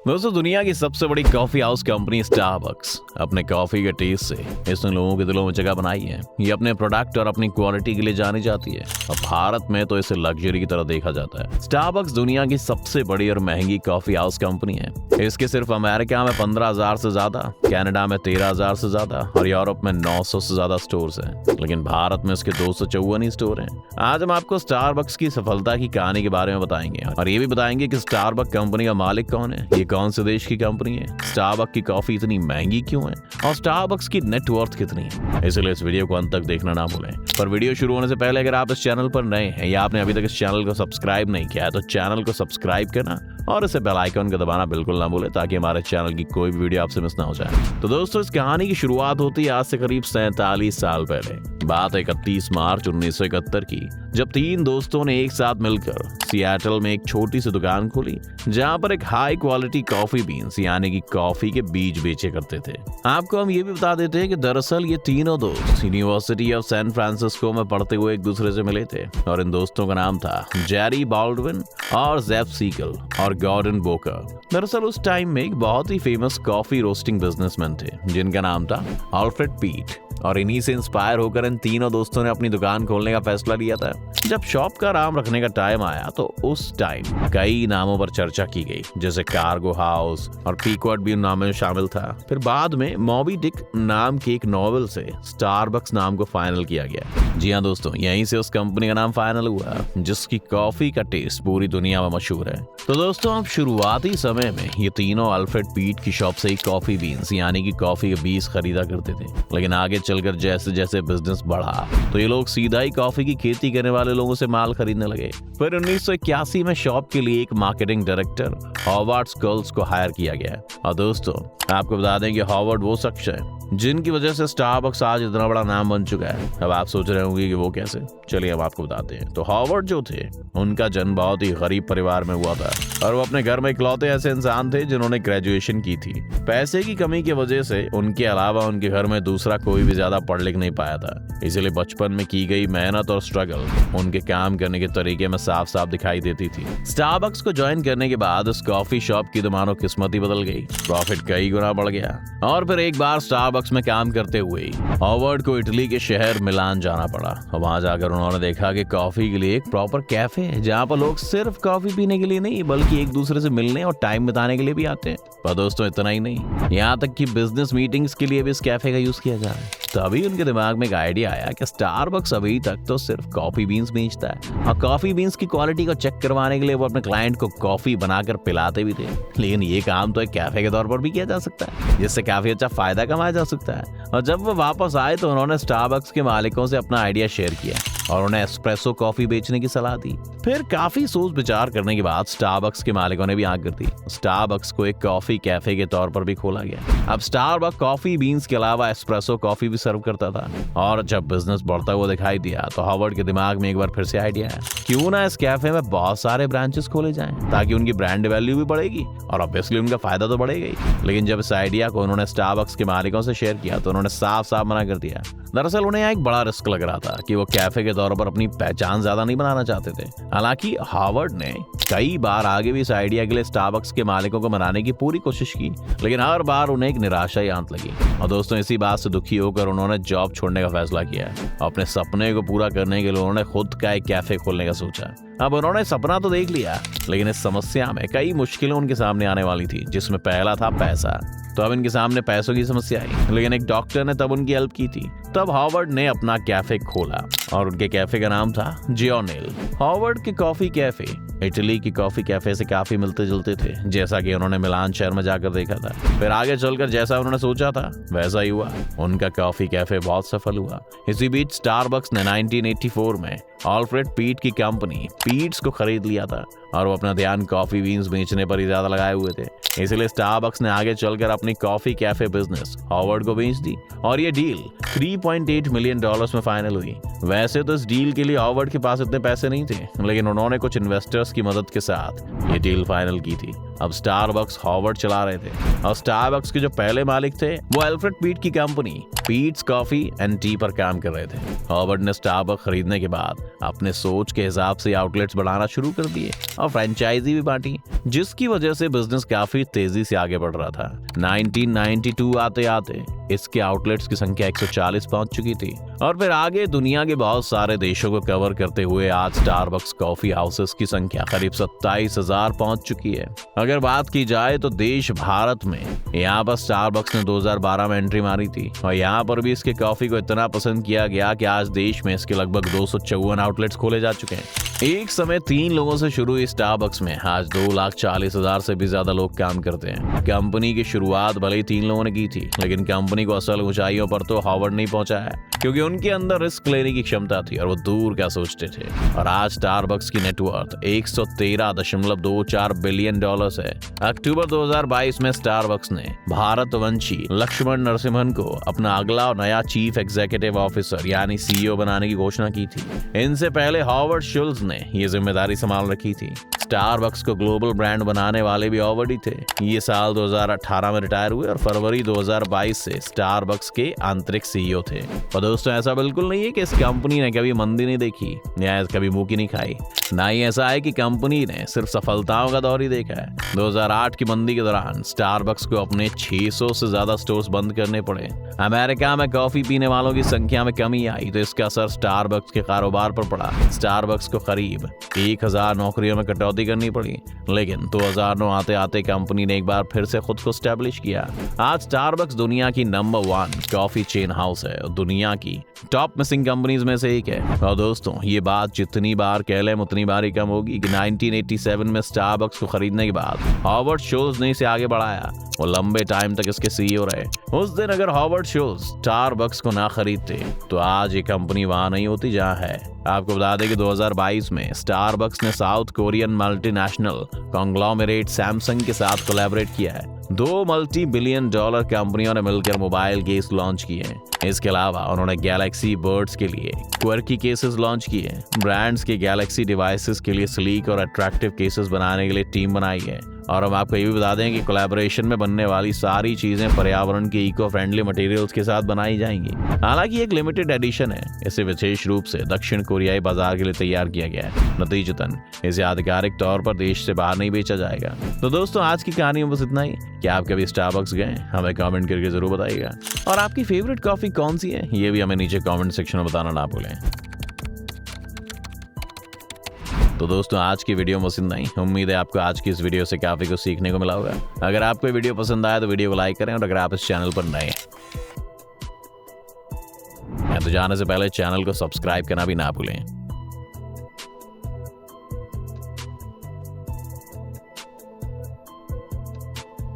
दोस्तों, दुनिया की सबसे बड़ी कॉफी हाउस कंपनी स्टारबक्स अपने कॉफी के टेस्ट से इसने लोगों के दिलों में जगह बनाई है। ये अपने प्रोडक्ट और अपनी क्वालिटी के लिए जानी जाती है और भारत में तो इसे लग्जरी की तरह देखा जाता है। स्टारबक्स दुनिया की सबसे बड़ी और महंगी कॉफी हाउस कंपनी है। इसके सिर्फ अमेरिका में 15,000 से ज्यादा, कनाडा में 13,000 से ज्यादा और यूरोप में 900 से ज्यादा स्टोर्स हैं। लेकिन भारत में इसके 254 ही स्टोर हैं। आज हम आपको स्टारबक्स की सफलता की कहानी के बारे में बताएंगे और ये भी बताएंगे कि स्टारबक्स कंपनी का मालिक कौन है, ये कौन से देश की कंपनी है, स्टारबक्स की कॉफी इतनी महंगी क्यों है और स्टारबक्स की नेटवर्थ कितनी है। इसलिए इस वीडियो को अंत तक देखना ना भूलें। पर वीडियो शुरू होने से पहले अगर आप इस चैनल पर नए हैं या आपने अभी तक इस चैनल को सब्सक्राइब नहीं किया है तो चैनल को सब्सक्राइब करना और इसे बेल आइकन को दबाना बिल्कुल ना भूलें ताकि हमारे चैनल की कोई भी वीडियो आपसे मिस ना हो जाए। तो दोस्तों, इस कहानी की शुरुआत होती है आज से करीब 47 साल पहले। बात 31 मार्च 1971 की, जब 3 दोस्तों ने एक साथ मिलकर सिएटल में एक छोटी सी दुकान खोली जहां पर एक हाई क्वालिटी कॉफी बीन्स यानी कि कॉफी के बीज बेचे करते थे। आपको हम ये भी बता देते हैं कि दरअसल ये तीनों दोस्त यूनिवर्सिटी ऑफ सैन फ्रांसिस्को में पढ़ते हुए एक दूसरे से मिले थे और इन दोस्तों का नाम था जेरी बाल्डविन और जेफ सीगल और गॉर्डन बोकर। दरअसल उस टाइम में एक बहुत ही फेमस कॉफी रोस्टिंग बिजनेसमैन थे जिनका नाम था अल्फ्रेड पीट और इन्हीं से इंस्पायर होकर इन तीनों दोस्तों ने अपनी दुकान खोलने का फैसला लिया था। जब शॉप का नाम रखने का टाइम आया तो उस टाइम कई नामों पर चर्चा की गई, जैसे कार्गो हाउस और पीकवर्ड भी उन नामों में शामिल था। फिर बाद में मॉबी डिक नाम के एक नॉवेल से स्टारबक्स नाम को फाइनल किया गया। जी हाँ दोस्तों, यहीं से उस कंपनी का नाम फाइनल हुआ जिसकी कॉफी का टेस्ट पूरी दुनिया में मशहूर है। तो दोस्तों, अब शुरुआती समय में ये तीनों अल्फ्रेड पीट की शॉप से ही कॉफी बीन्स यानी कि कॉफी के बीज खरीदा करते थे। लेकिन आगे चलकर जैसे जैसे बिजनेस बढ़ा तो ये लोग सीधा ही कॉफी की खेती करने वाले लोगों से माल खरीदने लगे। फिर 1981 में शॉप के लिए एक मार्केटिंग डायरेक्टर हॉवर्ड स्कल्स को हायर किया गया। और दोस्तों, आपको बता दें कि हॉवर्ड वो शख्स है जिनकी वजह से स्टारबक्स आज इतना बड़ा नाम बन चुका है। अब आप सोच रहे होंगे कि वो कैसे, चलिए हम आपको बताते हैं। तो हॉवर्ड जो थे, उनका जन्म बहुत ही गरीब परिवार में हुआ था और वो अपने घर में इकलौते ऐसे इंसान थे जिन्होंने ग्रेजुएशन की थी। पैसे की कमी की वजह से उनके अलावा उनके घर में दूसरा कोई भी ज्यादा पढ़ लिख नहीं पाया था। इसलिए बचपन में की गई मेहनत और स्ट्रगल उनके काम करने के तरीके में साफ साफ दिखाई देती थी। स्टारबक्स को ज्वाइन करने के बाद उस कॉफी शॉप की तो मानो किस्मत ही बदल गई। प्रॉफिट कई गुना बढ़ गया और फिर एक बार स्टारबक्स में काम करते हुए हॉवर्ड को इटली के शहर मिलान जाना पड़ा। वहां जाकर उन्होंने देखा कि कॉफी के लिए एक प्रॉपर कैफे है जहां पर लोग सिर्फ कॉफी पीने के लिए नहीं बल्कि एक दूसरे से मिलने और टाइम बिताने के लिए भी आते हैं। पर दोस्तों, इतना ही नहीं, यहाँ तक कि बिजनेस मीटिंग्स के लिए भी इस कैफे का यूज किया जा रहा है। तभी उनके दिमाग में एक आइडिया आया कि स्टारबक्स अभी तक तो सिर्फ कॉफी बीन्स बेचता है और कॉफी बीन्स की क्वालिटी को चेक करवाने के लिए वो अपने क्लाइंट को कॉफी बनाकर पिलाते भी थे। लेकिन ये काम तो एक कैफे के तौर पर भी किया जा सकता है जिससे काफी अच्छा फायदा कमाया जा सकता है। और जब वो वापस आए तो उन्होंने स्टारबक्स के मालिकों से अपना आइडिया शेयर किया और उन्हें एस्प्रेसो कॉफी बेचने की सलाह दी। फिर काफी सोच विचार करने के बाद स्टारबक्स के मालिकों ने भी आग कर दी। स्टारबक्स को एक कॉफी कैफे के तौर पर भी खोला गया। अब स्टारबक्स कॉफी बीन्स के अलावा एस्प्रेसो कॉफी भी सर्व करता था और जब बिजनेस बढ़ता हुआ दिखाई दिया तो हॉवर्ड के दिमाग में एक बार फिर से आइडिया आया, क्यों ना इस कैफे में बहुत सारे ब्रांचेस खोले जाएं ताकि उनकी ब्रांड वैल्यू भी बढ़ेगी और ऑब्वियसली उनका फायदा तो बढ़ेगा ही। लेकिन जब इस आइडिया को उन्होंने स्टारबक्स के मालिकों से शेयर किया तो उन्होंने साफ साफ मना कर दिया। दरअसल उन्हें एक बड़ा रिस्क लग रहा था कि वो कैफे के तौर पर अपनी पहचान ज्यादा नहीं बनाना चाहते थे। हालांकि हॉवर्ड ने कई बार आगे भी इस आइडिया के लिए स्टारबक्स के मालिकों को मनाने की पूरी कोशिश की, लेकिन हर बार उन्हें एक निराशा ही आंत लगी। और दोस्तों, इसी बात से दुखी होकर उन्होंने जॉब छोड़ने का फैसला किया। अपने सपने को पूरा करने के लिए उन्होंने खुद का एक कैफे खोलने का सोचा। अब उन्होंने सपना तो देख लिया, लेकिन इस समस्या में कई मुश्किलें उनके सामने आने वाली थी, जिसमें पहला था पैसा। तो अब इनके सामने पैसों की समस्या आई, लेकिन एक डॉक्टर ने तब उनकी हेल्प की थी। तब हॉवर्ड ने अपना कैफे खोला और उनके कैफे का नाम था जियोनेल। हॉवर्ड के कॉफी कैफे इटली की कॉफी कैफे से काफी मिलते जुलते थे, जैसा कि उन्होंने मिलान शहर में जाकर देखा था। फिर आगे चलकर जैसा उन्होंने सोचा था वैसा ही हुआ। उनका कॉफी कैफे बहुत सफल हुआ। इसी बीच स्टारबक्स ने 1984 में अल्फ्रेड पीट की कंपनी पीट्स को खरीद लिया था और वो अपना ध्यान कॉफी बीन्स बेचने पर ही ज्यादा लगाए हुए थे। इसलिए स्टारबक्स ने आगे चलकर अपनी कॉफी कैफे बिजनेस हॉवर्ड को बेच दी और ये डील $3.8 मिलियन में फाइनल हुई। वैसे तो इस डील के लिए हॉवर्ड के पास इतने पैसे नहीं थे, लेकिन उन्होंने कुछ इन्वेस्टर्स की मदद के साथ ये डील फाइनल की थी। अब स्टारबक्स हॉवर्ड चला रहे थे और स्टारबक्स के जो पहले मालिक थे वो अल्फ्रेड पीट की company Pitt's coffee and T पर काम कर रहे थे। हॉवर्ड ने स्टारबक्स खरीदने के बाद अपने सोच के हिसाब से आउटलेट्स बढ़ाना शुरू कर दिए और फ्रेंचाइजी भी बांटी, जिसकी वजह से बिजनेस काफी तेजी से आगे बढ़ रहा था। 1992 आते आते इसके आउटलेट्स की संख्या 140 पहुंच चुकी थी और फिर आगे दुनिया के बहुत सारे देशों को कवर करते हुए आज स्टारबक्स कॉफी हाउसेस की संख्या करीब 27,000 पहुंच चुकी है। अगर बात की जाए तो देश भारत में यहाँ पर स्टारबक्स ने 2012 में एंट्री मारी थी और यहाँ पर भी इसके कॉफी को इतना पसंद किया गया कि आज देश में इसके लगभग 254 आउटलेट्स खोले जा चुके हैं। एक समय 3 लोगों से शुरू हुई स्टारबक्स में आज 2,40,000 से भी ज्यादा लोग काम करते हैं। कंपनी की शुरुआत भले ही 3 लोगों ने की थी, लेकिन कंपनी को असल ऊंचाइयों पर तो हॉवर्ड नहीं पहुंचाया, क्योंकि उनके अंदर रिस्क लेने की क्षमता थी और वो दूर क्या सोचते थे। और आज स्टारबक्स की नेटवर्थ 113.24 बिलियन डॉलर्स है। अक्टूबर 2022 में स्टारबक्स ने भारतवंशी लक्ष्मण नरसिम्हन को अपना अगला और नया चीफ एग्जीक्यूटिव ऑफिसर यानी CEO बनाने की घोषणा की थी। इनसे पहले हॉवर्ड शुल्ज ने ये जिम्मेदारी संभाल रखी थी। स्टारबक्स को ग्लोबल ब्रांड बनाने वाले भी हॉवर्ड ही थे। ये साल 2018 में रिटायर हुए और फरवरी 2022 से स्टारबक्स के आंतरिक CEO थे। और दोस्तों, ऐसा बिल्कुल नहीं है कि इस कंपनी ने कभी मंदी नहीं देखी या कभी मुंह की नहीं खाई। ना ही ऐसा है कि कंपनी ने सिर्फ सफलताओं का दौर ही देखा है। 2008 की मंदी के दौरान स्टारबक्स को अपने 600 से ज्यादा स्टोर्स बंद करने पड़े। अमेरिका में कॉफी पीने वालों की संख्या में कमी आई तो इसका असर स्टारबक्स के कारोबार पर पड़ा। स्टारबक्स को करीब 1000 नौकरियों में कटौती करनी पड़ी, लेकिन 2009 आते आते कंपनी ने एक बार फिर से खुद को स्टैब्लिश किया। आज स्टारबक्स दुनिया की नंबर 1 कॉफी चेन हाउस है और दुनिया की टॉप मिसिंग कंपनीज में से एक है। और दोस्तों, ये बात जितनी बार कह लें उतनी बार ही कम होगी कि 1987 में स्टारबक्स को खरीदने के बाद हॉवर्ड शुल्ज ने इसे आगे बढ़ाया। वो लंबे टाइम तक इसके CEO रहे। उस दिन अगर हॉवर्ड शुल्ज स्टारबक्स को ना खरीदते तो आज ये कंपनी वहां नहीं होती जहां है। आपको बता दें कि 2022 में स्टारबक्स ने south Korean multinational conglomerate Samsung के साथ कोलैबोरेट किया है। 2 मल्टी-बिलियन डॉलर कंपनियों ने मिलकर मोबाइल केस लॉन्च किए हैं। इसके अलावा उन्होंने गैलेक्सी बर्ड्स के लिए क्वर्की केसेस लॉन्च किए। ब्रांड्स के गैलेक्सी डिवाइसेस के लिए स्लीक और अट्रैक्टिव केसेस बनाने के लिए टीम बनाई है। और हम आपको ये भी बता दें कि कोलैबोरेशन में बनने वाली सारी चीजें पर्यावरण के इको फ्रेंडली मटेरियल्स के साथ बनाई जाएंगी। हालांकि एक लिमिटेड एडिशन है, इसे विशेष रूप से दक्षिण कोरियाई बाजार के लिए तैयार किया गया है। नतीजतन इसे आधिकारिक तौर पर देश से बाहर नहीं बेचा जाएगा। तो दोस्तों, आज की कहानी में बस इतना ही। क्या आप कभी स्टारबक्स गए? हमें कमेंट करके जरूर बताइएगा। और आपकी फेवरेट कॉफी कौन सी है ये भी हमें नीचे कमेंट सेक्शन में बताना ना भूलें। तो दोस्तों, आज की वीडियो में बस इतना ही। उम्मीद है आपको आज की इस वीडियो से काफी कुछ सीखने को मिला होगा। अगर आपको ये वीडियो पसंद आया तो वीडियो को लाइक करें और अगर आप इस चैनल पर नए हैं तो जाने से पहले चैनल को सब्सक्राइब करना भी ना भूलें।